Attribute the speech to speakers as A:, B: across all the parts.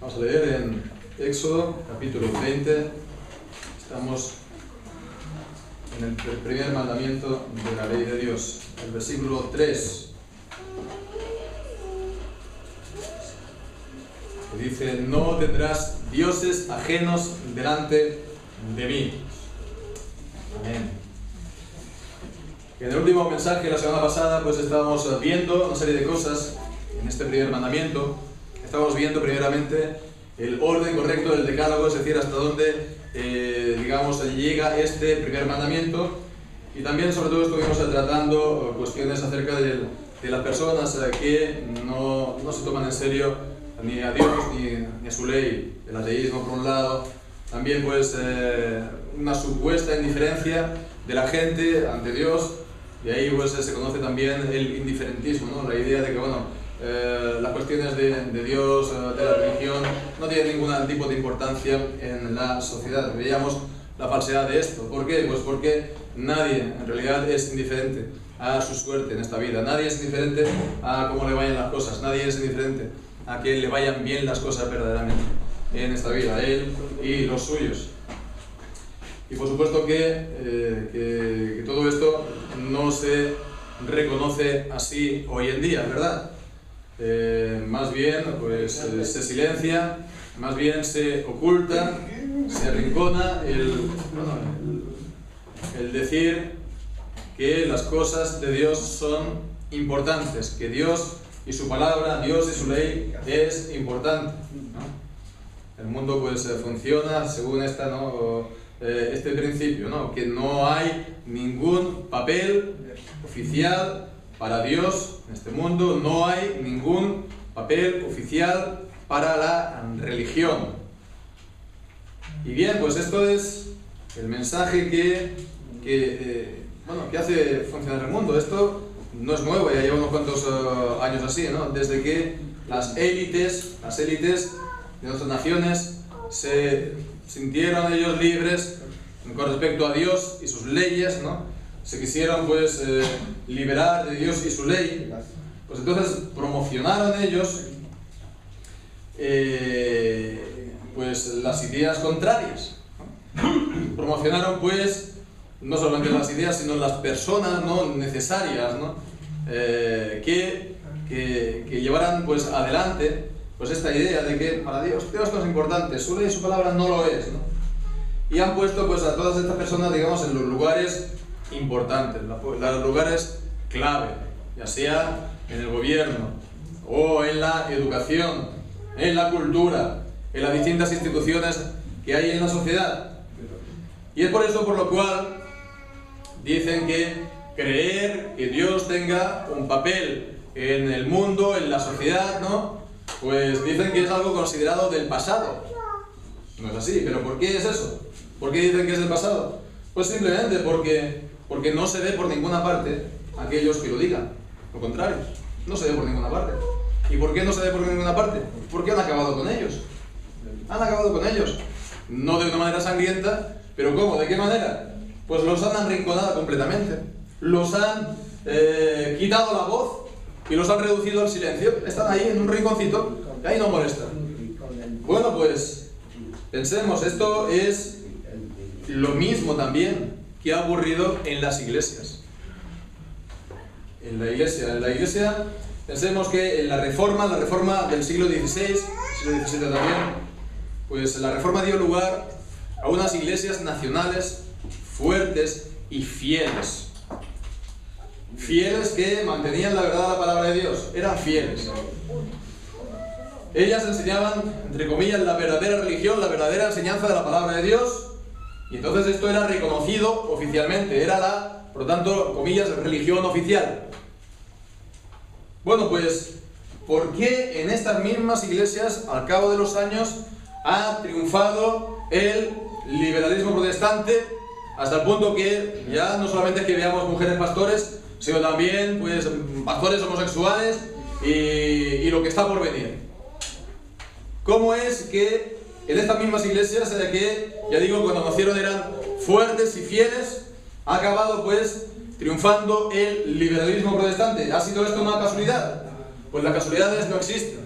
A: Vamos a leer en Éxodo, capítulo 20. Estamos en el primer mandamiento de la ley de Dios, el versículo 3. Que dice: no tendrás dioses ajenos delante de mí. Amén. En el último mensaje, la semana pasada, pues estábamos viendo una serie de cosas en este primer mandamiento. Estábamos viendo primeramente el orden correcto del decálogo, es decir, hasta dónde, llega este primer mandamiento. Y también, sobre todo, estuvimos tratando cuestiones acerca de las personas que no se toman en serio ni a Dios ni a su ley. El ateísmo, por un lado. También, pues, una supuesta indiferencia de la gente ante Dios. Y ahí, pues, se conoce también el indiferentismo, ¿no? La idea de que, las cuestiones de Dios, de la religión, no tienen ningún tipo de importancia en la sociedad. Veíamos la falsedad de esto. ¿Por qué? Pues porque nadie en realidad es indiferente a su suerte en esta vida. Nadie es indiferente a cómo le vayan las cosas. Nadie es indiferente a que le vayan bien las cosas verdaderamente en esta vida, él y los suyos. Y por supuesto que todo esto no se reconoce así hoy en día, ¿verdad? Más bien, pues, se silencia, más bien se oculta, se arrincona el decir que las cosas de Dios son importantes, que Dios y su palabra, Dios y su ley es importante, ¿no? El mundo, pues, funciona según este principio, ¿no? Que no hay ningún papel oficial para Dios en este mundo, no hay ningún papel oficial para la religión. Y bien, pues esto es el mensaje que hace funcionar el mundo. Esto no es nuevo, ya lleva unos cuantos años así, ¿no? Desde que las élites de nuestras naciones se sintieron ellos libres con respecto a Dios y sus leyes, ¿no? Se quisieron, pues, liberar de Dios y su ley, pues entonces promocionaron ellos pues las ideas contrarias, ¿no? Promocionaron, pues, no solamente las ideas, sino las personas, ¿no?, necesarias, ¿no? Que llevaran, pues, adelante, pues, esta idea de que para Dios no es importante, su ley y su palabra no lo es, ¿no? Y han puesto, pues, a todas estas personas, digamos, en los lugares importantes, los lugares clave, ya sea en el gobierno o en la educación, en la cultura, en las distintas instituciones que hay en la sociedad. Y es por eso por lo cual dicen que creer que Dios tenga un papel en el mundo, en la sociedad, ¿no? Pues dicen que es algo considerado del pasado. No es así, pero ¿por qué es eso? ¿Por qué dicen que es del pasado? Pues simplemente porque no se ve por ninguna parte aquellos que lo digan. Lo contrario, no se ve por ninguna parte. ¿Y por qué no se ve por ninguna parte? Porque han acabado con ellos. Han acabado con ellos. No de una manera sangrienta, pero ¿cómo? ¿De qué manera? Pues los han arrinconado completamente. Los han quitado la voz y los han reducido al silencio. Están ahí en un rinconcito y ahí no molestan. Bueno, pues pensemos, esto es lo mismo también que ha ocurrido en las iglesias. En la iglesia, pensemos que en la reforma del siglo XVI, siglo XVII también, pues la reforma dio lugar a unas iglesias nacionales fuertes y fieles. Fieles que mantenían la verdad de la palabra de Dios, eran fieles. Ellas enseñaban, entre comillas, la verdadera religión, la verdadera enseñanza de la palabra de Dios. Y entonces esto era reconocido oficialmente, era por lo tanto, comillas, religión oficial. Bueno, pues, ¿por qué en estas mismas iglesias, al cabo de los años, ha triunfado el liberalismo protestante hasta el punto que ya no solamente es que veamos mujeres pastores, sino también, pues, pastores homosexuales y lo que está por venir? ¿Cómo es que en estas mismas iglesias, que, ya digo, cuando nacieron eran fuertes y fieles, ha acabado, pues, triunfando el liberalismo protestante? ¿Ha sido esto una casualidad? Pues las casualidades no existen.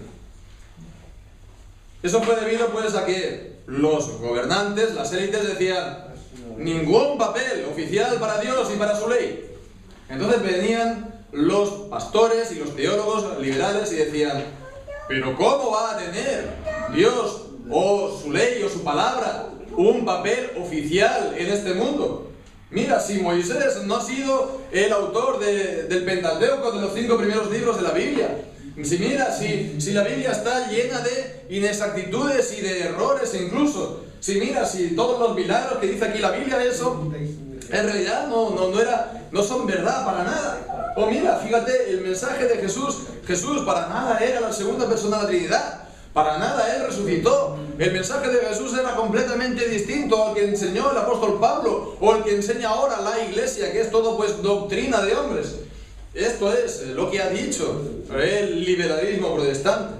A: Eso fue debido pues a que los gobernantes, las élites, decían: ningún papel oficial para Dios y para su ley. Entonces venían los pastores y los teólogos liberales y decían: pero ¿cómo va a tener Dios o su ley o su palabra un papel oficial en este mundo? Mira, si Moisés no ha sido el autor del Pentateuco, de los 5 primeros libros de la Biblia, si la Biblia está llena de inexactitudes y de errores incluso, si todos los milagros que dice aquí la Biblia, eso en realidad no son verdad para nada. O mira, fíjate, el mensaje de Jesús para nada era la segunda persona de la Trinidad, para nada Él resucitó. El mensaje de Jesús era completamente distinto al que enseñó el apóstol Pablo, o el que enseña ahora la Iglesia, que es todo pues doctrina de hombres. Esto es lo que ha dicho el liberalismo protestante.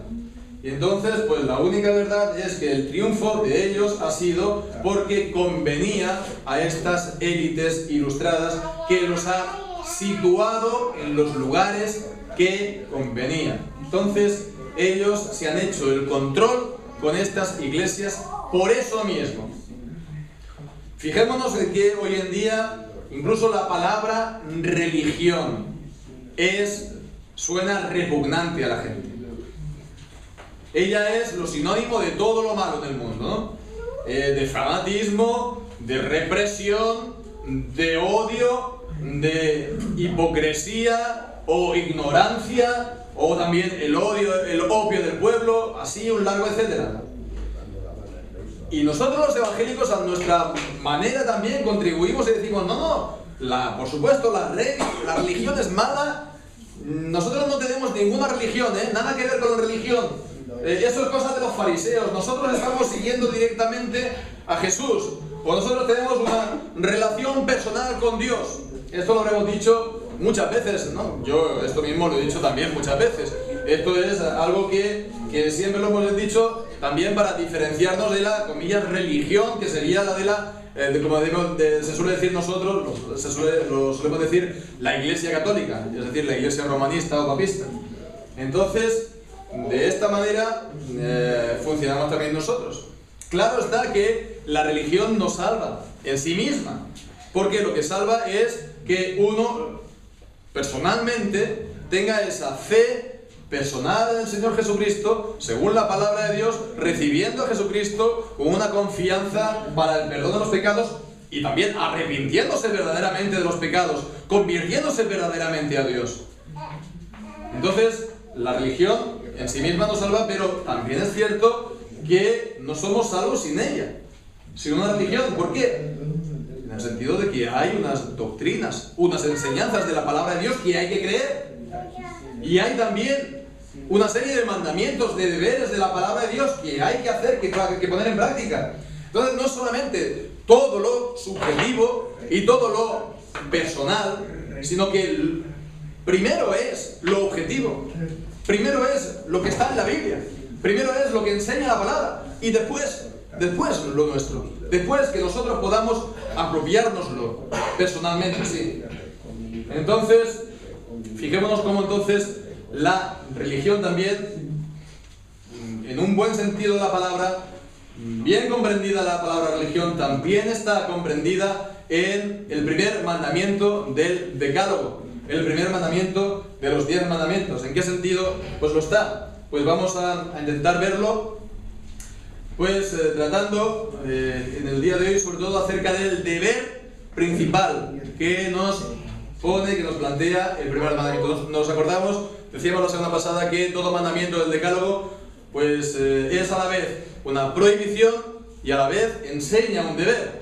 A: Y entonces, pues la única verdad es que el triunfo de ellos ha sido porque convenía a estas élites ilustradas, que los ha situado en los lugares que convenían. Entonces, ellos se han hecho el control con estas iglesias por eso mismo. Fijémonos en que hoy en día, incluso la palabra religión suena repugnante a la gente. Ella es lo sinónimo de todo lo malo en el mundo, ¿no? De fanatismo, de represión, de odio, de hipocresía o ignorancia, o también el odio, el opio del pueblo, así un largo etcétera. Y nosotros los evangélicos, a nuestra manera también contribuimos y decimos: por supuesto la religión es mala. Nosotros no tenemos ninguna religión, nada que ver con la religión. Eso es cosa de los fariseos. Nosotros estamos siguiendo directamente a Jesús, o nosotros tenemos una relación personal con Dios. Esto lo habremos dicho muchas veces, ¿no? Yo esto mismo lo he dicho también muchas veces. Esto es algo que siempre lo hemos dicho también para diferenciarnos de la, comillas, religión, que sería la de la se suele decir nosotros, lo solemos decir la Iglesia Católica, es decir, la Iglesia romanista o papista. Entonces, de esta manera funcionamos también nosotros. Claro está que la religión no salva en sí misma, porque lo que salva es que uno personalmente tenga esa fe personal en el Señor Jesucristo, según la palabra de Dios, recibiendo a Jesucristo con una confianza para el perdón de los pecados y también arrepintiéndose verdaderamente de los pecados, convirtiéndose verdaderamente a Dios. Entonces, la religión en sí misma nos salva, pero también es cierto que no somos salvos sin ella, sin una religión. ¿Por qué? En el sentido de que hay unas doctrinas, unas enseñanzas de la palabra de Dios que hay que creer. Y hay también una serie de mandamientos, de deberes de la palabra de Dios que hay que hacer, que poner en práctica. Entonces, no solamente todo lo subjetivo y todo lo personal, sino que primero es lo objetivo, primero es lo que está en la Biblia, primero es lo que enseña la palabra, y después lo nuestro, después que nosotros podamos apropiárnoslo personalmente, sí. Entonces, fijémonos cómo entonces la religión también, en un buen sentido de la palabra, bien comprendida la palabra religión, también está comprendida en el primer mandamiento del Decálogo, el primer mandamiento de los 10 mandamientos. ¿En qué sentido? Pues lo está. Pues vamos a intentar verlo, pues tratando en el día de hoy sobre todo acerca del deber principal que nos plantea el primer mandamiento. Nos acordamos, decíamos la semana pasada, que todo mandamiento del Decálogo pues es a la vez una prohibición y a la vez enseña un deber.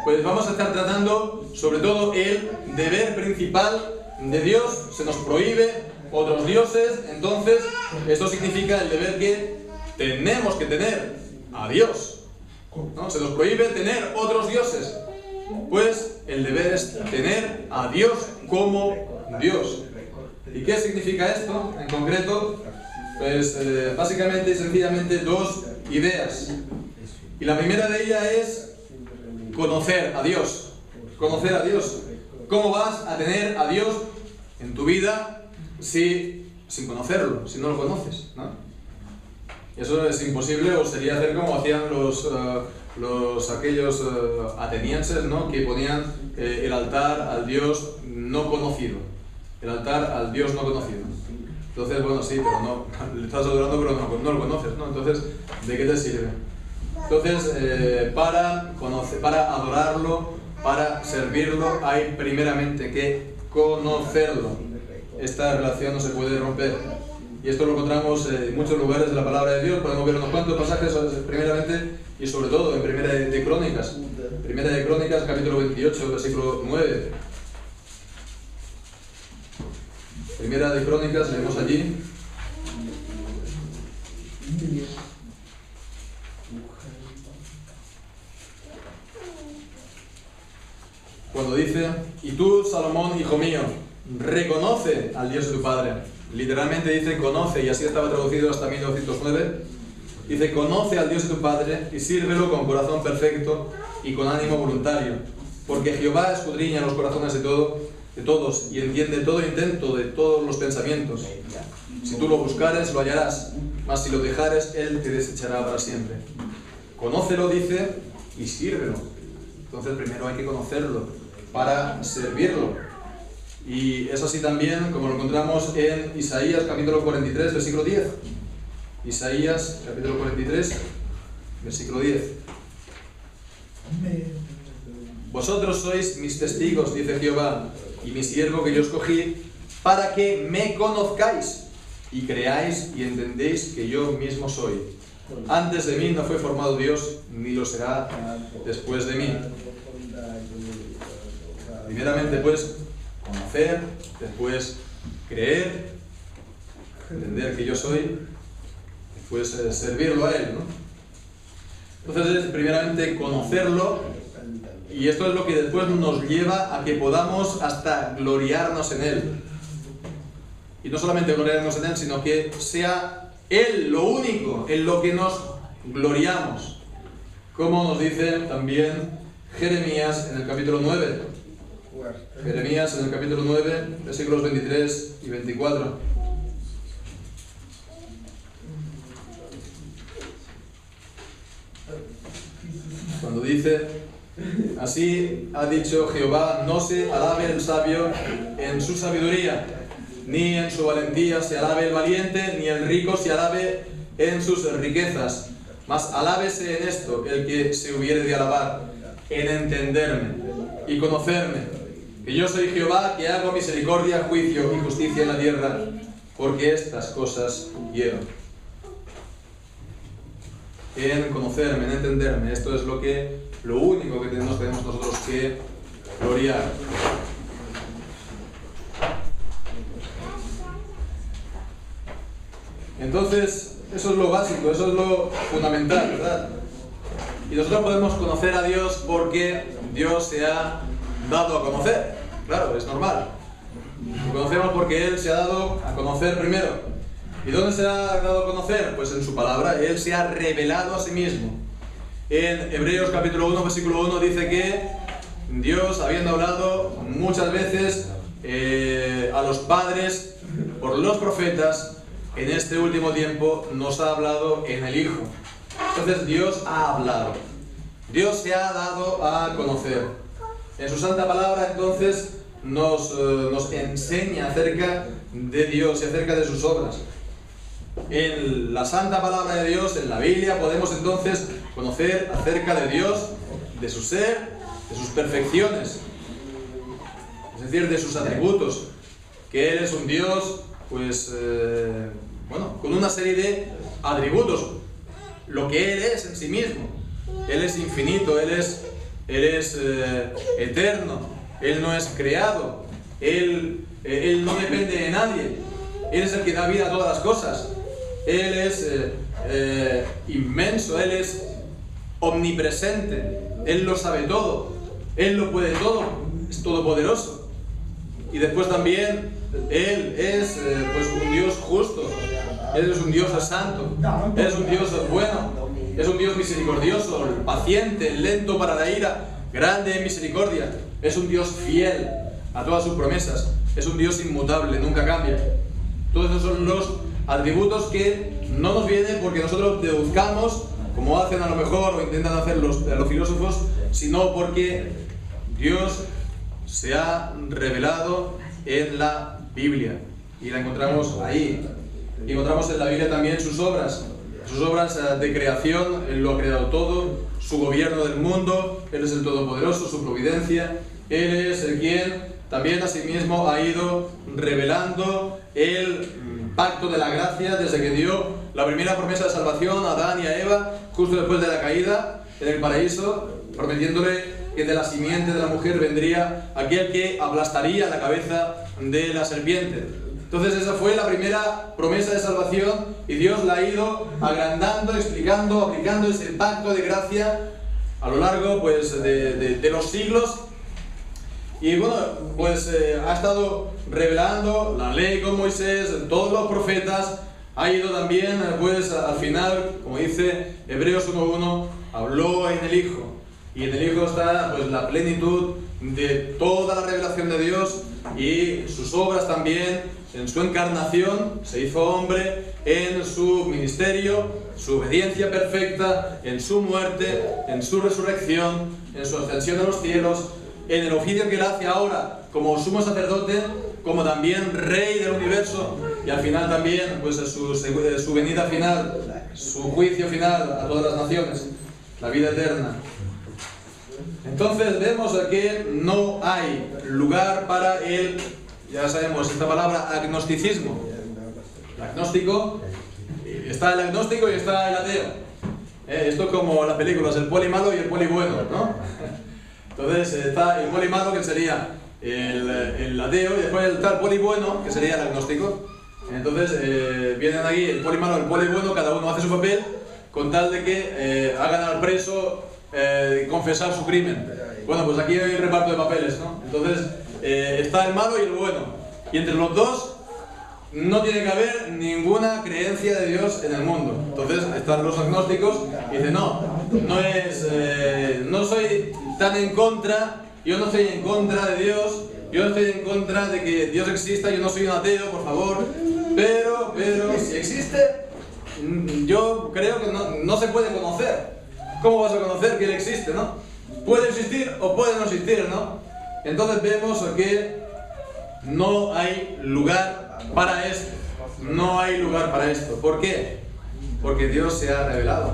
A: Pues vamos a estar tratando sobre todo el deber principal de Dios. Se nos prohíbe otros dioses, entonces esto significa el deber que tenemos que tener a Dios, ¿no? Se nos prohíbe tener otros dioses, pues el deber es tener a Dios como Dios. ¿Y qué significa esto en concreto? Pues básicamente y sencillamente dos ideas. Y la primera de ellas es conocer a Dios. Conocer a Dios. ¿Cómo vas a tener a Dios en tu vida sin conocerlo, si no lo conoces, ¿no? Eso es imposible, o sería hacer como hacían aquellos atenienses, ¿no? Que ponían el altar al Dios no conocido. El altar al Dios no conocido. Entonces, bueno, sí, pero no, le estás adorando, pero no lo conoces, ¿no? Entonces, ¿de qué te sirve? Entonces, para adorarlo, para servirlo, hay primeramente que conocerlo. Esta relación no se puede romper. Y esto lo encontramos en muchos lugares de la palabra de Dios. Podemos ver unos cuantos pasajes, primeramente y sobre todo en Primera de Crónicas. Primera de Crónicas, capítulo 28, versículo 9. Primera de Crónicas, leemos allí. Cuando dice: y tú, Salomón, hijo mío, reconoce al Dios de tu Padre. Literalmente dice conoce, y así estaba traducido hasta 1909. Dice: conoce al Dios de tu Padre y sírvelo con corazón perfecto y con ánimo voluntario, porque Jehová escudriña los corazones de todos y entiende todo intento de todos los pensamientos. Si tú lo buscares, lo hallarás, mas si lo dejares, Él te desechará para siempre. Conócelo, dice, y sírvelo. Entonces primero hay que conocerlo para servirlo. Y es así también como lo encontramos en Isaías capítulo 43, versículo 10. Isaías capítulo 43, versículo 10. Vosotros sois mis testigos, dice Jehová, y mi siervo que yo escogí, para que me conozcáis y creáis y entendéis que yo mismo soy. Antes de mí no fue formado Dios, ni lo será después de mí. Primeramente, pues, conocer, después creer, entender que yo soy, después servirlo a Él, ¿no? Entonces es primeramente conocerlo, y esto es lo que después nos lleva a que podamos hasta gloriarnos en Él. Y no solamente gloriarnos en Él, sino que sea Él lo único en lo que nos gloriamos. Como nos dice también Jeremías en el capítulo 9. Jeremías en el capítulo 9, versículos 23 y 24. Cuando dice: así ha dicho Jehová, no se alabe el sabio en su sabiduría, ni en su valentía se alabe el valiente, ni el rico se alabe en sus riquezas, mas alábese en esto el que se hubiere de alabar, en entenderme y conocerme, que yo soy Jehová, que hago misericordia, juicio y justicia en la tierra, porque estas cosas quiero. En conocerme, en entenderme, esto es lo único que tenemos nosotros que gloriar. Entonces, eso es lo básico, eso es lo fundamental, ¿verdad? Y nosotros podemos conocer a Dios porque Dios se ha dado a conocer. Claro, es normal. Lo conocemos porque Él se ha dado a conocer primero. ¿Y dónde se ha dado a conocer? Pues en su palabra. Él se ha revelado a sí mismo. En Hebreos capítulo 1, versículo 1 dice que Dios, habiendo hablado muchas veces a los padres por los profetas, en este último tiempo nos ha hablado en el Hijo. Entonces Dios ha hablado. Dios se ha dado a conocer. En su santa palabra, entonces, nos enseña acerca de Dios y acerca de sus obras. En la santa palabra de Dios, en la Biblia, podemos entonces conocer acerca de Dios, de su ser, de sus perfecciones, es decir, de sus atributos, que Él es un Dios, pues, con una serie de atributos, lo que Él es en sí mismo. Él es infinito, Él es eterno, Él no es creado, Él no depende de nadie, Él es el que da vida a todas las cosas, Él es inmenso, Él es omnipresente, Él lo sabe todo, Él lo puede todo, es todopoderoso. Y después también Él es un Dios justo, Él es un Dios santo, Él es un Dios bueno, es un Dios misericordioso, paciente, lento para la ira, grande en misericordia. Es un Dios fiel a todas sus promesas. Es un Dios inmutable, nunca cambia. Todos esos son los atributos que no nos vienen porque nosotros deduzcamos, como hacen a lo mejor o intentan hacer los filósofos, sino porque Dios se ha revelado en la Biblia y la encontramos ahí. Y encontramos en la Biblia también sus obras de creación. Él lo ha creado todo, su gobierno del mundo, Él es el Todopoderoso, su providencia. Él es el quien también asimismo ha ido revelando el pacto de la gracia desde que dio la primera promesa de salvación a Adán y a Eva justo después de la caída en el paraíso, prometiéndole que de la simiente de la mujer vendría aquel que aplastaría la cabeza de la serpiente. Entonces esa fue la primera promesa de salvación y Dios la ha ido agrandando, explicando, aplicando ese pacto de gracia a lo largo pues, de los siglos. Y bueno, pues ha estado revelando la ley con Moisés, todos los profetas, ha ido también pues al final, como dice Hebreos 1:1, habló en el Hijo. Y en el Hijo está pues la plenitud de toda la revelación de Dios y sus obras también, en su encarnación, se hizo hombre, en su ministerio, su obediencia perfecta, en su muerte, en su resurrección, en su ascensión a los cielos, en el oficio que él hace ahora como sumo sacerdote, como también Rey del universo, y al final también pues su venida final, su juicio final a todas las naciones, la vida eterna. Entonces vemos que no hay lugar para el, ya sabemos esta palabra, agnosticismo. El agnóstico, está el agnóstico y está el ateo. Esto es como las películas, el poli malo y el poli bueno, ¿no? Entonces está el poli malo, que sería el ateo, y después está el poli bueno, que sería el agnóstico. Entonces vienen aquí el poli malo y el poli bueno, cada uno hace su papel con tal de que hagan al preso confesar su crimen. Bueno, pues aquí hay un reparto de papeles, ¿no? Entonces está el malo y el bueno, y entre los dos no tiene que haber ninguna creencia de Dios en el mundo. Entonces están los agnósticos y dicen no soy tan en contra, yo no estoy en contra de Dios, yo no estoy en contra de que Dios exista, yo no soy un ateo, por favor, pero si existe, yo creo que no se puede conocer. ¿Cómo vas a conocer que Él existe, no? Puede existir o puede no existir, ¿no? Entonces vemos que no hay lugar para esto. No hay lugar para esto. ¿Por qué? Porque Dios se ha revelado.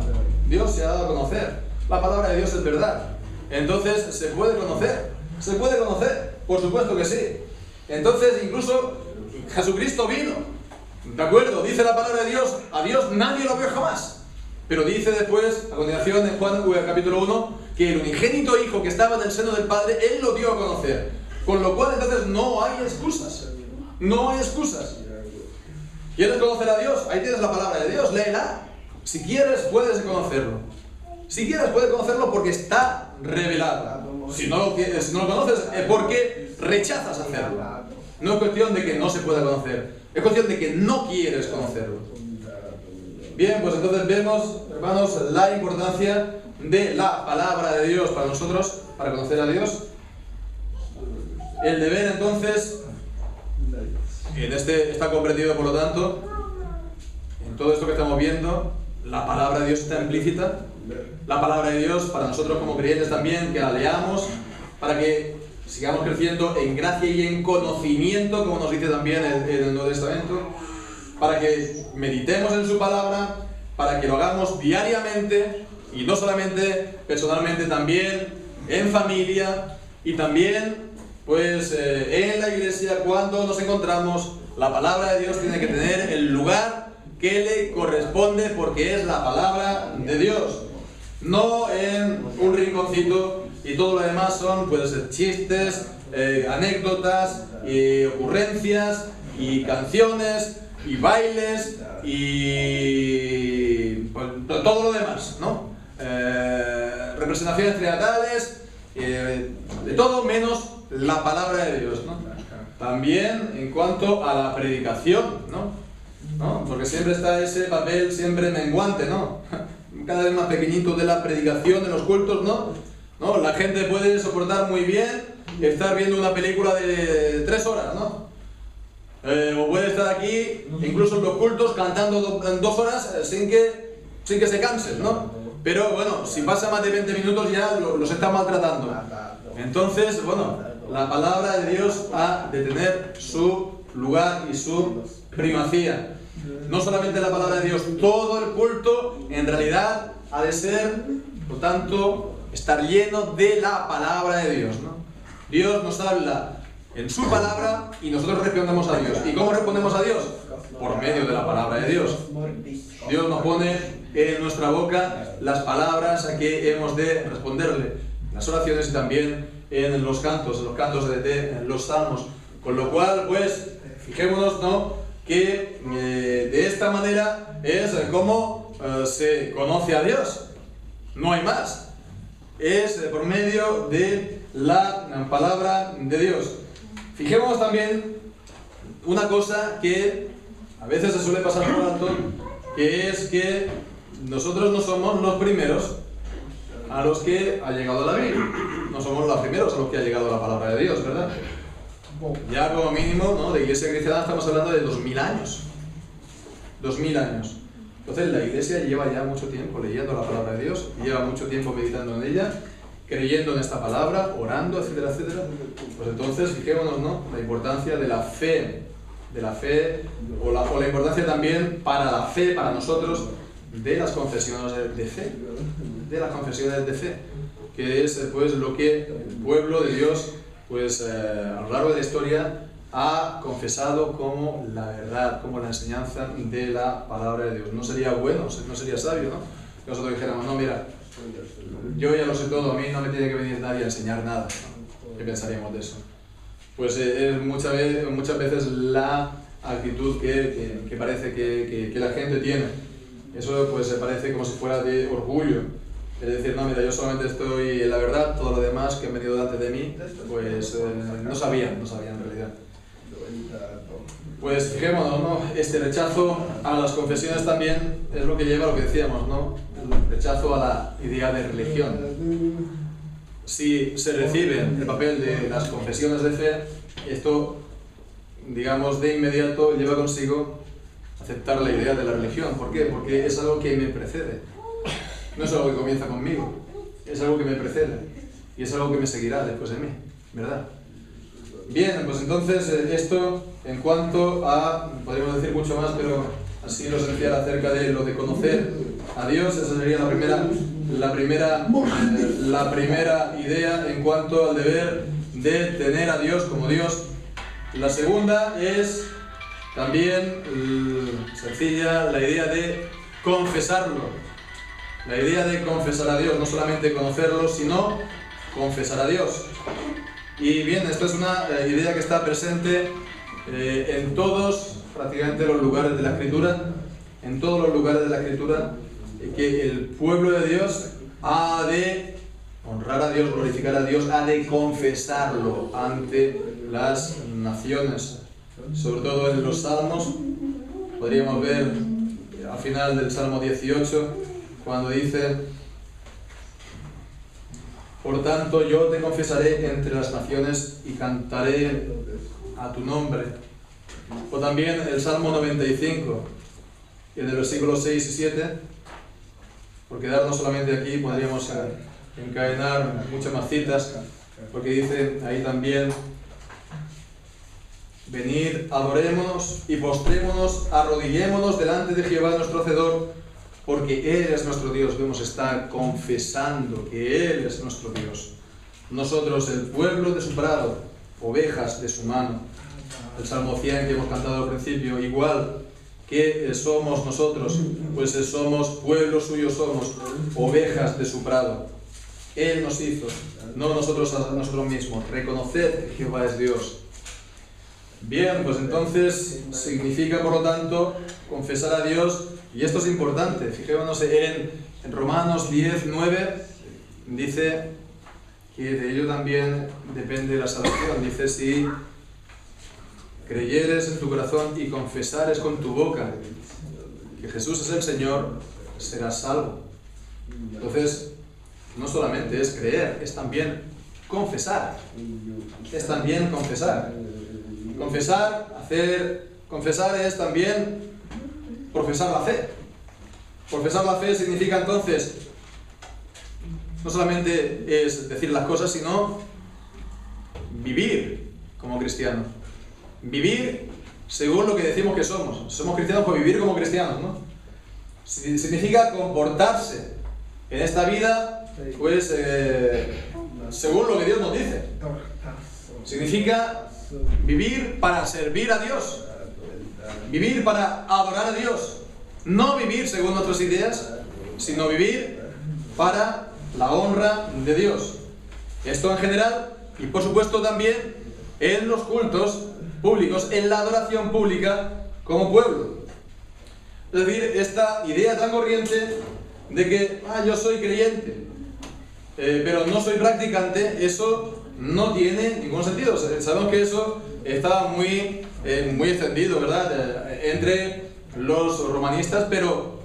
A: Dios se ha dado a conocer. La palabra de Dios es verdad. Entonces, ¿se puede conocer? ¿Se puede conocer? Por supuesto que sí. Entonces, incluso Jesucristo vino. ¿De acuerdo? Dice la palabra de Dios, a Dios nadie lo vio jamás. Pero dice después, a continuación, en Juan capítulo 1, que el unigénito Hijo que estaba en el seno del Padre, Él lo dio a conocer. Con lo cual, entonces, no hay excusas. No hay excusas. ¿Quieres conocer a Dios? Ahí tienes la palabra de Dios, léela. Si quieres, puedes conocerlo. Si quieres, puedes conocerlo porque está revelado. Si no lo conoces, es porque rechazas hacerlo. No es cuestión de que no se pueda conocer. Es cuestión de que no quieres conocerlo. Bien, pues entonces vemos, hermanos, la importancia de la palabra de Dios para nosotros, para conocer a Dios. El deber, entonces, está comprendido, por lo tanto, en todo esto que estamos viendo, la palabra de Dios está implícita. La palabra de Dios, para nosotros como creyentes también, que la leamos, para que sigamos creciendo en gracia y en conocimiento, como nos dice también en el Nuevo Testamento, para que meditemos en su palabra, para que lo hagamos diariamente, y no solamente personalmente, también en familia, y también pues en la iglesia, cuando nos encontramos. La palabra de Dios tiene que tener el lugar que le corresponde, porque es la palabra de Dios, no en un rinconcito, y todo lo demás son pues chistes, anécdotas, y ocurrencias, y canciones, y bailes, y pues, todo lo demás, ¿no? Representaciones triatrales, de todo menos la palabra de Dios, ¿no? También en cuanto a la predicación, ¿no? Porque siempre está ese papel siempre menguante, ¿no? Cada vez más pequeñito de la predicación, de los cultos, ¿no? La gente puede soportar muy bien estar viendo una película de 3 horas, ¿no? O puede estar aquí, incluso en los cultos, cantando 2 horas sin que se cansen, ¿no? Pero bueno, si pasa más de 20 minutos ya los está maltratando. Entonces, bueno, la palabra de Dios ha de tener su lugar y su primacía. No solamente la palabra de Dios, todo el culto en realidad ha de ser, por tanto, estar lleno de la palabra de Dios, ¿no? Dios nos habla en su palabra y nosotros respondemos a Dios. ¿Y cómo respondemos a Dios? Por medio de la palabra de Dios. Dios nos pone en nuestra boca las palabras a que hemos de responderle. Las oraciones y también en los cantos en los salmos. Con lo cual, pues, fijémonos, ¿no?, que de esta manera es como se conoce a Dios. No hay más. Es por medio de la palabra de Dios. Fijémonos también una cosa que a veces se suele pasar por alto, que es que nosotros no somos los primeros a los que ha llegado la Biblia. No somos los primeros a los que ha llegado la palabra de Dios, ¿verdad? Ya como mínimo, ¿no?, de Iglesia Cristiana estamos hablando de 2000 años. 2000 años. Entonces la Iglesia lleva ya mucho tiempo leyendo la palabra de Dios, lleva mucho tiempo meditando en ella, creyendo en esta palabra, orando, etcétera, etcétera. Pues entonces, fijémonos, ¿no?, la importancia de la fe, o la importancia también para la fe, para nosotros, de las confesiones de fe, que es pues lo que el pueblo de Dios, pues a lo largo de la historia, ha confesado como la verdad, como la enseñanza de la palabra de Dios. No sería bueno, no sería sabio, ¿no?, que nosotros dijéramos, no, mira, yo ya lo sé todo, a mí no me tiene que venir nadie a enseñar nada, ¿no? ¿Qué pensaríamos de eso? Pues es muchas veces la actitud que parece que la gente tiene. Eso pues se parece como si fuera de orgullo. Es decir, no, mira, yo solamente estoy en la verdad, todo lo demás que han venido delante de mí, pues no sabían en realidad. Pues fijémonos, ¿no?, este rechazo a las confesiones también es lo que lleva a lo que decíamos, ¿no?, el rechazo a la idea de religión. Si se recibe el papel de las confesiones de fe, esto, digamos, de inmediato lleva consigo aceptar la idea de la religión. ¿Por qué? Porque es algo que me precede. No es algo que comienza conmigo, es algo que me precede y es algo que me seguirá después de mí, ¿verdad? Bien, pues entonces esto en cuanto a, podríamos decir mucho más, pero así lo esencial acerca de lo de conocer a Dios, esa sería la primera idea en cuanto al deber de tener a Dios como Dios. La segunda es también sencilla, la idea de confesarlo. La idea de confesar a Dios, no solamente conocerlo, sino confesar a Dios. Y bien, esto es una idea que está presente en todos, prácticamente, los lugares de la Escritura, en todos los lugares de la Escritura, que el pueblo de Dios ha de honrar a Dios, glorificar a Dios, ha de confesarlo ante las naciones. Sobre todo en los Salmos, podríamos ver al final del Salmo 18, cuando dice: por tanto yo te confesaré entre las naciones y cantaré a tu nombre. O también el Salmo 95, en el versículo 6 y 7, por quedarnos solamente aquí podríamos encadenar muchas más citas, porque dice ahí también: venid, adorémonos y postrémonos, arrodillémonos delante de Jehová nuestro Hacedor, porque Él es nuestro Dios. Vemos, está confesando que Él es nuestro Dios. Nosotros, el pueblo de su prado, ovejas de su mano. El Salmo 100 que hemos cantado al principio, igual que somos nosotros, pues somos pueblo suyo, somos ovejas de su prado. Él nos hizo, no nosotros a nosotros mismos. Reconocer que Jehová es Dios. Bien, pues entonces significa, por lo tanto, confesar a Dios, y esto es importante. Fijémonos en Romanos 10, 9, dice que de ello también depende la salvación. Dice: si creyeres en tu corazón y confesares con tu boca que Jesús es el Señor, serás salvo. Entonces, no solamente es creer, es también confesar. Es también confesar. Confesar es también profesar la fe. Profesar la fe significa entonces, no solamente es decir las cosas, sino vivir como cristianos. Vivir según lo que decimos que somos. Somos cristianos por vivir como cristianos, ¿no? Significa comportarse en esta vida, pues, según lo que Dios nos dice. Significa vivir para servir a Dios. Vivir para adorar a Dios. No vivir según nuestras ideas, sino vivir para la honra de Dios. Esto en general, y por supuesto también en los cultos públicos, en la adoración pública como pueblo. Es decir, esta idea tan corriente de que yo soy creyente, pero no soy practicante, eso no tiene ningún sentido. Sabemos que eso está muy extendido, ¿verdad?, entre los romanistas, pero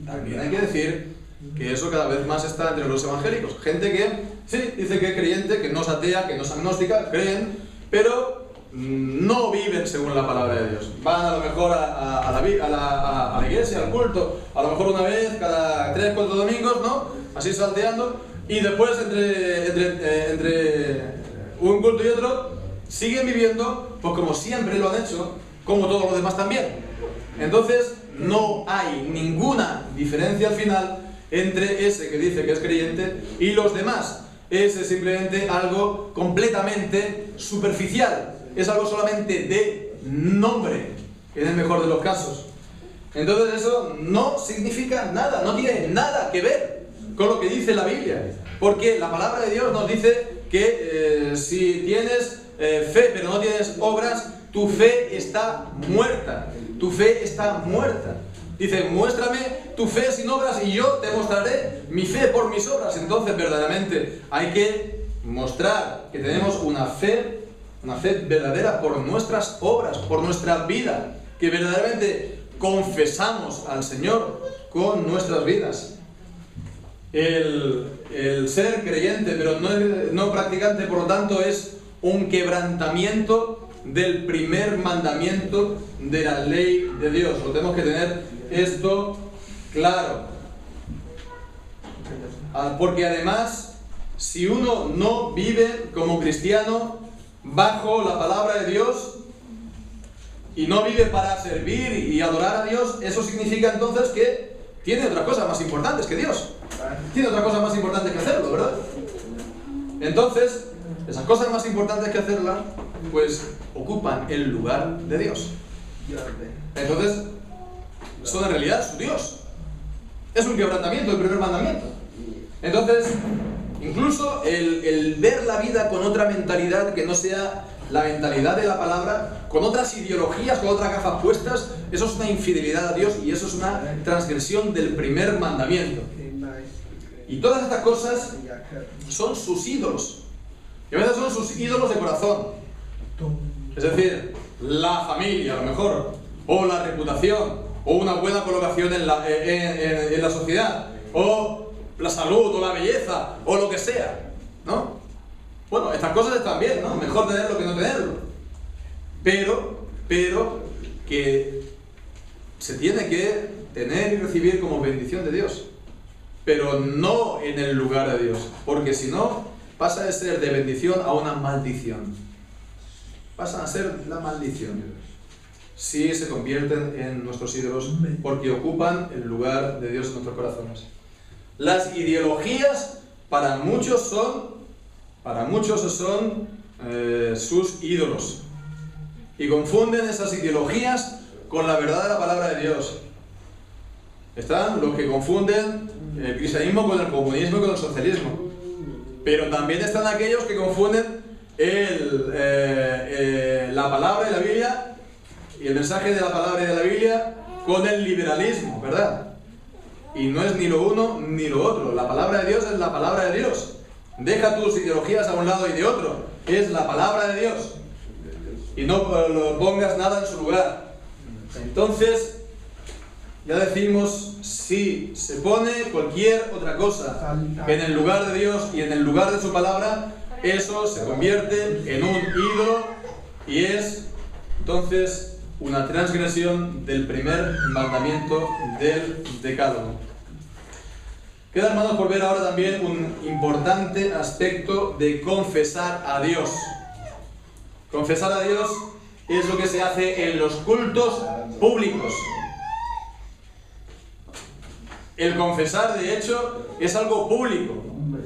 A: también hay que decir que eso cada vez más está entre los evangélicos. Gente que sí dice que es creyente, que no es atea, que no es agnóstica, creen, pero no viven según la palabra de Dios. Van a lo mejor a la iglesia, al culto, a lo mejor una vez cada 3 o 4 domingos, ¿no? Así salteando, y después entre un culto y otro siguen viviendo pues como siempre lo han hecho, como todos los demás también. Entonces no hay ninguna diferencia al final entre ese que dice que es creyente y los demás. Es simplemente algo completamente superficial. Es algo solamente de nombre, en el mejor de los casos. Entonces eso no significa nada, no tiene nada que ver con lo que dice la Biblia. Porque la palabra de Dios nos dice que si tienes fe pero no tienes obras, tu fe está muerta. Tu fe está muerta. Dice, muéstrame tu fe sin obras y yo te mostraré mi fe por mis obras. Entonces verdaderamente hay que mostrar que tenemos una fe verdadera por nuestras obras, por nuestra vida, que verdaderamente confesamos al Señor con nuestras vidas. El ser creyente pero no practicante, por lo tanto, es un quebrantamiento del primer mandamiento de la ley de Dios. Lo tenemos que tener esto claro. Porque además, si uno no vive como cristiano bajo la palabra de Dios y no vive para servir y adorar a Dios, eso significa entonces que tiene otras cosas más importantes que Dios. Tiene otras cosas más importantes que hacerlo, ¿verdad? Entonces, esas cosas más importantes que hacerlas, pues ocupan el lugar de Dios. Entonces, son en realidad su Dios. Es un quebrantamiento del primer mandamiento. Entonces, incluso el ver la vida con otra mentalidad que no sea la mentalidad de la palabra, con otras ideologías, con otras gafas puestas, eso es una infidelidad a Dios y eso es una transgresión del primer mandamiento. Y todas estas cosas son sus ídolos. Y a veces son sus ídolos de corazón. Es decir, la familia a lo mejor, o la reputación, o una buena colocación en la sociedad, o la salud, o la belleza, o lo que sea, ¿no? Bueno, estas cosas están bien, ¿no? Mejor tenerlo que no tenerlo. Pero que se tiene que tener y recibir como bendición de Dios. Pero no en el lugar de Dios. Porque si no, pasa de ser de bendición a una maldición. Pasan a ser la maldición. Si se convierten en nuestros ídolos porque ocupan el lugar de Dios en nuestros corazones. Las ideologías para muchos son sus ídolos. Y confunden esas ideologías con la verdad de la palabra de Dios. Están los que confunden el cristianismo con el comunismo y con el socialismo. Pero también están aquellos que confunden la palabra de la Biblia y el mensaje de la palabra y de la Biblia con el liberalismo, ¿verdad? Y no es ni lo uno ni lo otro. La palabra de Dios es la palabra de Dios. Deja tus ideologías a un lado y de otro. Es la palabra de Dios. Y no pongas nada en su lugar. Entonces, ya decimos, si se pone cualquier otra cosa en el lugar de Dios y en el lugar de su palabra, eso se convierte en un ídolo y es entonces una transgresión del primer mandamiento del Decálogo. Queda, hermanos, por ver ahora también un importante aspecto de confesar a Dios. Confesar a Dios es lo que se hace en los cultos públicos. El confesar, de hecho, es algo público.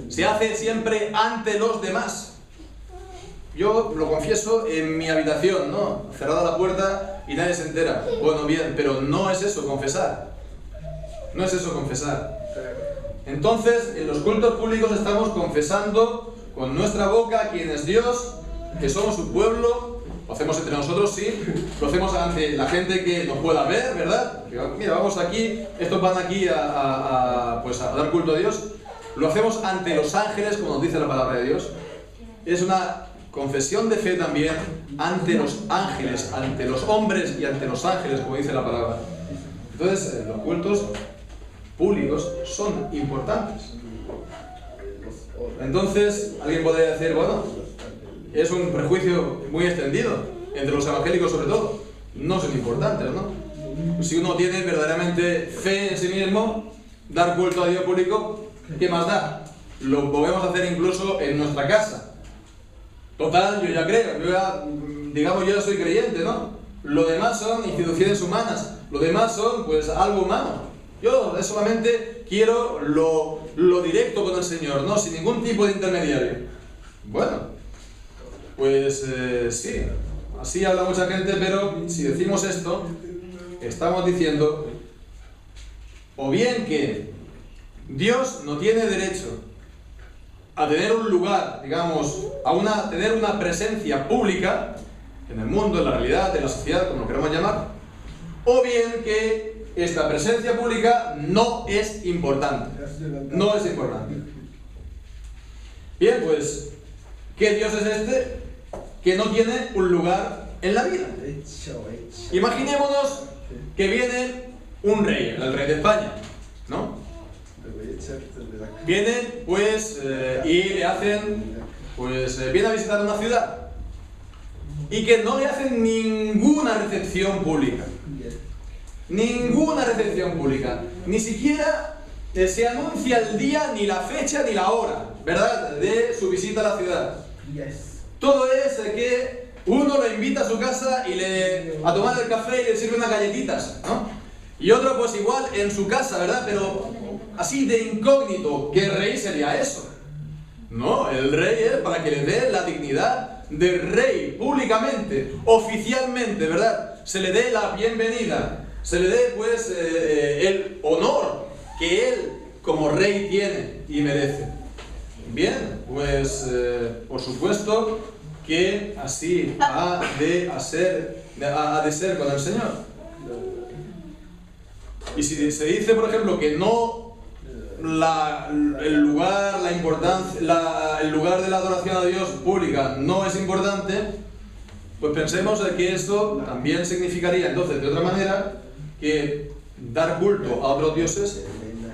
A: Se hace siempre ante los demás. Yo lo confieso en mi habitación, ¿no? Cerrada la puerta y nadie se entera. Bueno, bien, pero no es eso confesar. No es eso confesar. Entonces, en los cultos públicos estamos confesando con nuestra boca a quién es Dios, que somos su pueblo. Lo hacemos entre nosotros, sí. Lo hacemos ante la gente que nos pueda ver, ¿verdad? Mira, vamos aquí, estos van aquí a dar culto a Dios. Lo hacemos ante los ángeles, como nos dice la palabra de Dios. Es una confesión de fe también ante los ángeles, ante los hombres y ante los ángeles, como dice la palabra. Entonces, los cultos públicos son importantes. Entonces, alguien podría decir, bueno, es un prejuicio muy extendido, entre los evangélicos sobre todo. No son importantes, ¿no? Si uno tiene verdaderamente fe en sí mismo, dar culto a Dios público, ¿qué más da? Lo podemos hacer incluso en nuestra casa. Total, yo ya creo, yo ya soy creyente, ¿no? Lo demás son instituciones humanas, lo demás son, pues, algo humano. Yo solamente quiero lo directo con el Señor, ¿no? Sin ningún tipo de intermediario. Bueno, pues sí, así habla mucha gente, pero si decimos esto, estamos diciendo o bien que Dios no tiene derecho a tener un lugar, digamos, a tener una presencia pública en el mundo, en la realidad, en la sociedad, como lo queramos llamar, o bien que esta presencia pública no es importante. No es importante. Bien, pues, ¿qué Dios es este que no tiene un lugar en la vida? Imaginémonos que viene un rey, el rey de España, ¿no? Vienen, pues, y le hacen, pues, viene a visitar una ciudad y que no le hacen ninguna recepción pública. Ninguna recepción pública. Ni siquiera se anuncia el día, ni la fecha, ni la hora, ¿verdad?, de su visita a la ciudad. Todo es que uno lo invita a su casa a tomar el café y le sirve unas galletitas, ¿no? Y otro, pues, igual en su casa, ¿verdad? Pero así de incógnito. ¿Qué rey sería eso? No, el rey es para que le dé la dignidad de rey públicamente, oficialmente, ¿verdad? Se le dé la bienvenida, se le dé, pues, el honor que él como rey tiene y merece. Bien, pues, por supuesto que así ha de ser con el Señor. Y si se dice, por ejemplo, que no el lugar de la adoración a Dios pública no es importante, pues pensemos que esto también significaría entonces de otra manera que dar culto a otros dioses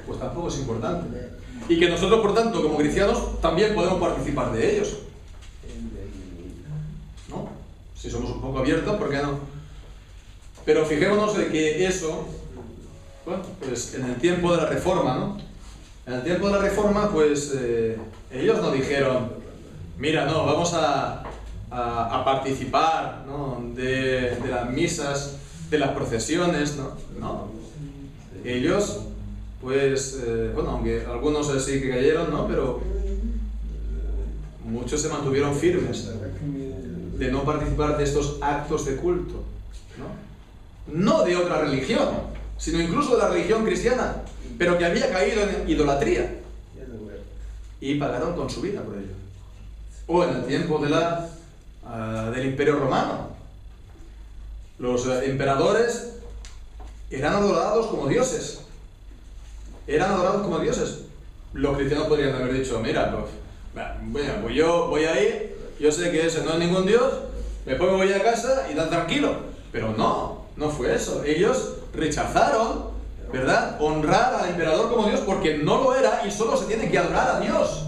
A: pues tampoco es importante, y que nosotros, por tanto, como cristianos también podemos participar de ellos, ¿no? Si somos un poco abiertos, ¿por qué no? Pero fijémonos de que eso, bueno, pues en el tiempo de la Reforma, ¿no? En el tiempo de la Reforma, pues ellos no dijeron, mira, no, vamos a participar, ¿no?, de las misas, de las procesiones, ¿no? No. Ellos, pues, bueno, aunque algunos sí que cayeron, ¿no?, pero muchos se mantuvieron firmes de no participar de estos actos de culto, ¿no? No de otra religión, sino incluso de la religión cristiana, pero que había caído en idolatría, y pagaron con su vida por ello. O en el tiempo del Imperio Romano, los emperadores eran adorados como dioses. Los cristianos podrían haber dicho, mira, pues yo voy a ir, yo sé que ese no es ningún dios, después me voy a casa y tan tranquilo. Pero no fue eso. Ellos rechazaron, ¿verdad?, honrar al emperador como Dios, porque no lo era y solo se tiene que adorar a Dios.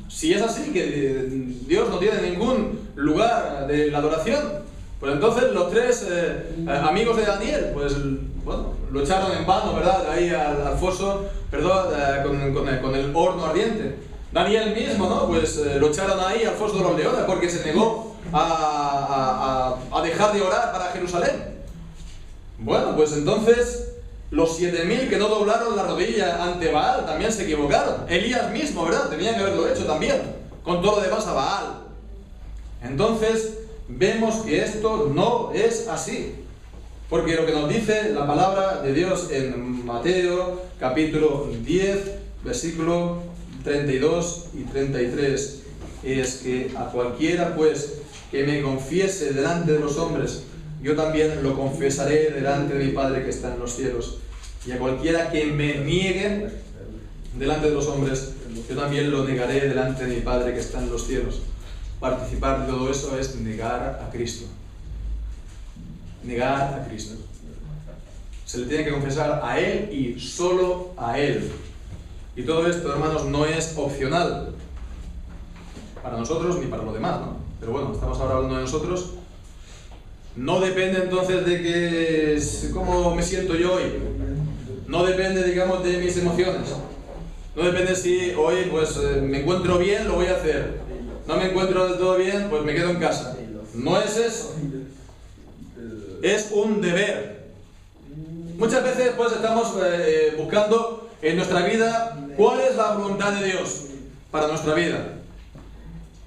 A: Si es así, que Dios no tiene ningún lugar de la adoración, pues entonces los tres amigos de Daniel, pues bueno, lo echaron en vano, ¿verdad? Ahí al foso, perdón, con el horno ardiente. Daniel mismo, ¿no? Pues lo echaron ahí al foso de los leones porque se negó a dejar de orar para Jerusalén. Bueno, pues entonces los 7000 que no doblaron la rodilla ante Baal también se equivocaron. Elías mismo, ¿verdad? Tenían que haberlo hecho también, con todo lo demás a Baal. Entonces vemos que esto no es así. Porque lo que nos dice la palabra de Dios en Mateo capítulo 10, versículo 32 y 33, es que a cualquiera pues que me confiese delante de los hombres, yo también lo confesaré delante de mi Padre que está en los cielos. Y a cualquiera que me niegue delante de los hombres, yo también lo negaré delante de mi Padre que está en los cielos. Participar de todo eso es negar a Cristo. Negar a Cristo. Se le tiene que confesar a Él y solo a Él. Y todo esto, hermanos, no es opcional para nosotros ni para los demás, ¿no? Pero bueno, estamos ahora hablando de nosotros. No depende entonces de cómo me siento yo hoy. No depende, digamos, de mis emociones. No depende si hoy pues me encuentro bien, lo voy a hacer. No me encuentro del todo bien, pues me quedo en casa. No es eso. Es un deber. Muchas veces pues estamos buscando en nuestra vida cuál es la voluntad de Dios para nuestra vida.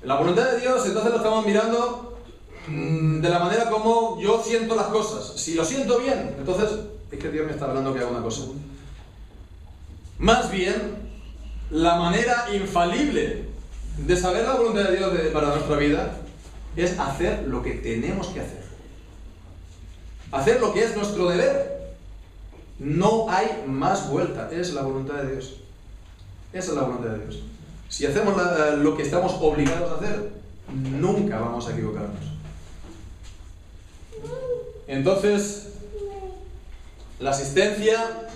A: La voluntad de Dios entonces lo estamos mirando de la manera como yo siento las cosas. Si lo siento bien, entonces es que Dios me está hablando que haga una cosa. Más bien, la manera infalible de saber la voluntad de Dios para nuestra vida es hacer lo que tenemos que hacer. Hacer lo que es nuestro deber. No hay más vuelta. Es la voluntad de Dios. Esa es la voluntad de Dios. Si hacemos lo que estamos obligados a hacer, nunca vamos a equivocarnos. Entonces, la asistencia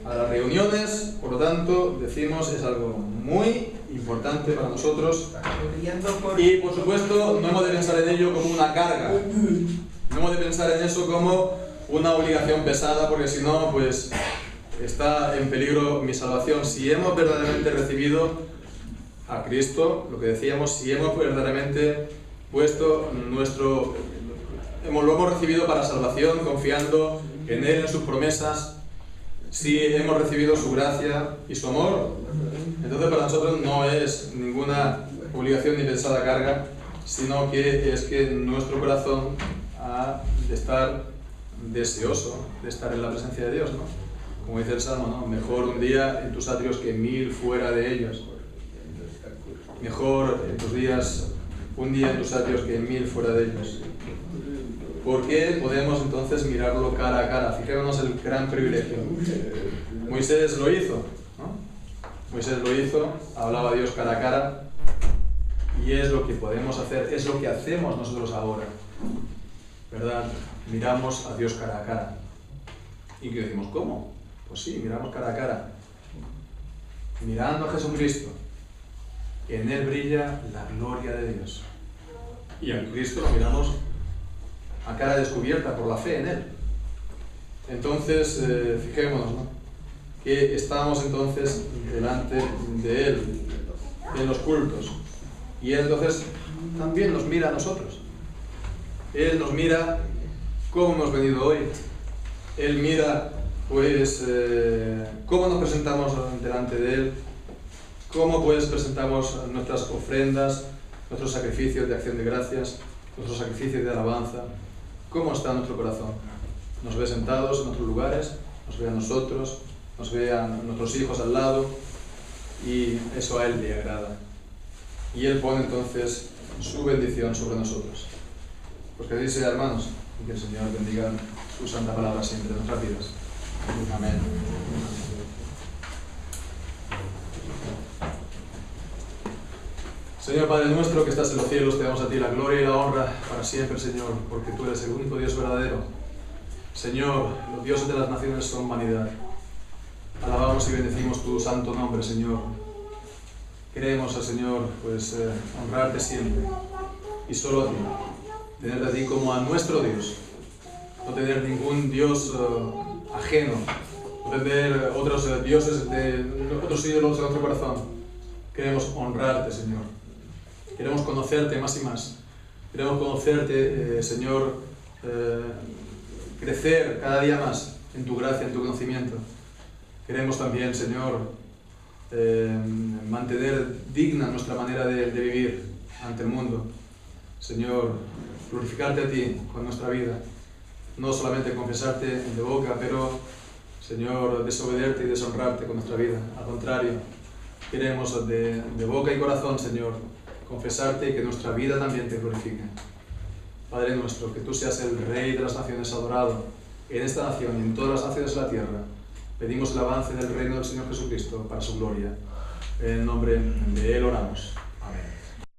A: a las reuniones, por lo tanto, decimos, es algo muy importante para nosotros. Y, por supuesto, no hemos de pensar en ello como una carga. No hemos de pensar en eso como una obligación pesada, porque si no, pues está en peligro mi salvación. Si hemos verdaderamente recibido a Cristo, lo que decíamos, si hemos verdaderamente puesto lo hemos recibido para salvación, confiando en Él, en sus promesas, si hemos recibido su gracia y su amor, entonces para nosotros no es ninguna obligación ni pesada carga, sino que es que nuestro corazón ha de estar deseoso de estar en la presencia de Dios, ¿no? Como dice el Salmo, ¿no? Mejor un día en tus atrios que 1000 fuera de ellos. Mejor en tus días, un día en tus atrios que 1000 fuera de ellos. Porque podemos entonces mirarlo cara a cara. Fijémonos el gran privilegio. Moisés lo hizo, ¿no? Moisés lo hizo, hablaba a Dios cara a cara, y es lo que podemos hacer, es lo que hacemos nosotros ahora, ¿verdad? Miramos a Dios cara a cara. ¿Y qué decimos? ¿Cómo? Pues sí, miramos cara a cara. Mirando a Jesucristo, en Él brilla la gloria de Dios. Y a Cristo lo miramos a cara descubierta por la fe en Él. Entonces, fijémonos, ¿no? Que estamos entonces delante de Él, en los cultos. Y Él entonces también nos mira a nosotros. Él nos mira cómo hemos venido hoy. Él mira, pues, cómo nos presentamos delante de Él, cómo pues presentamos nuestras ofrendas, nuestros sacrificios de acción de gracias, nuestros sacrificios de alabanza, cómo está nuestro corazón. Nos ve sentados en otros lugares, nos ve a nosotros, nos ve a nuestros hijos al lado, y eso a Él le agrada. Y Él pone entonces su bendición sobre nosotros. Pues que así sea, hermanos, y que el Señor bendiga su santa palabra siempre en nuestras vidas. Amén. Señor Padre nuestro que estás en los cielos, te damos a ti la gloria y la honra para siempre, Señor, porque tú eres el único Dios verdadero. Señor, los dioses de las naciones son vanidad. Alabamos y bendecimos tu santo nombre, Señor. Queremos, Señor, pues honrarte siempre y solo a ti, tenerte a ti como a nuestro Dios, no tener ningún Dios ajeno, no tener otros dioses, otros ídolos en nuestro corazón. Queremos honrarte, Señor. Queremos conocerte más y más. Queremos conocerte, Señor, crecer cada día más en tu gracia, en tu conocimiento. Queremos también, Señor, mantener digna nuestra manera de vivir ante el mundo. Señor, glorificarte a ti con nuestra vida. No solamente confesarte de boca, pero, Señor, desobederte y deshonrarte con nuestra vida. Al contrario, queremos de boca y corazón, Señor, confesarte y que nuestra vida también te glorifique. Padre nuestro, que tú seas el Rey de las naciones adorado en esta nación y en todas las naciones de la tierra. Pedimos el avance del reino del Señor Jesucristo para su gloria. En el nombre de Él oramos.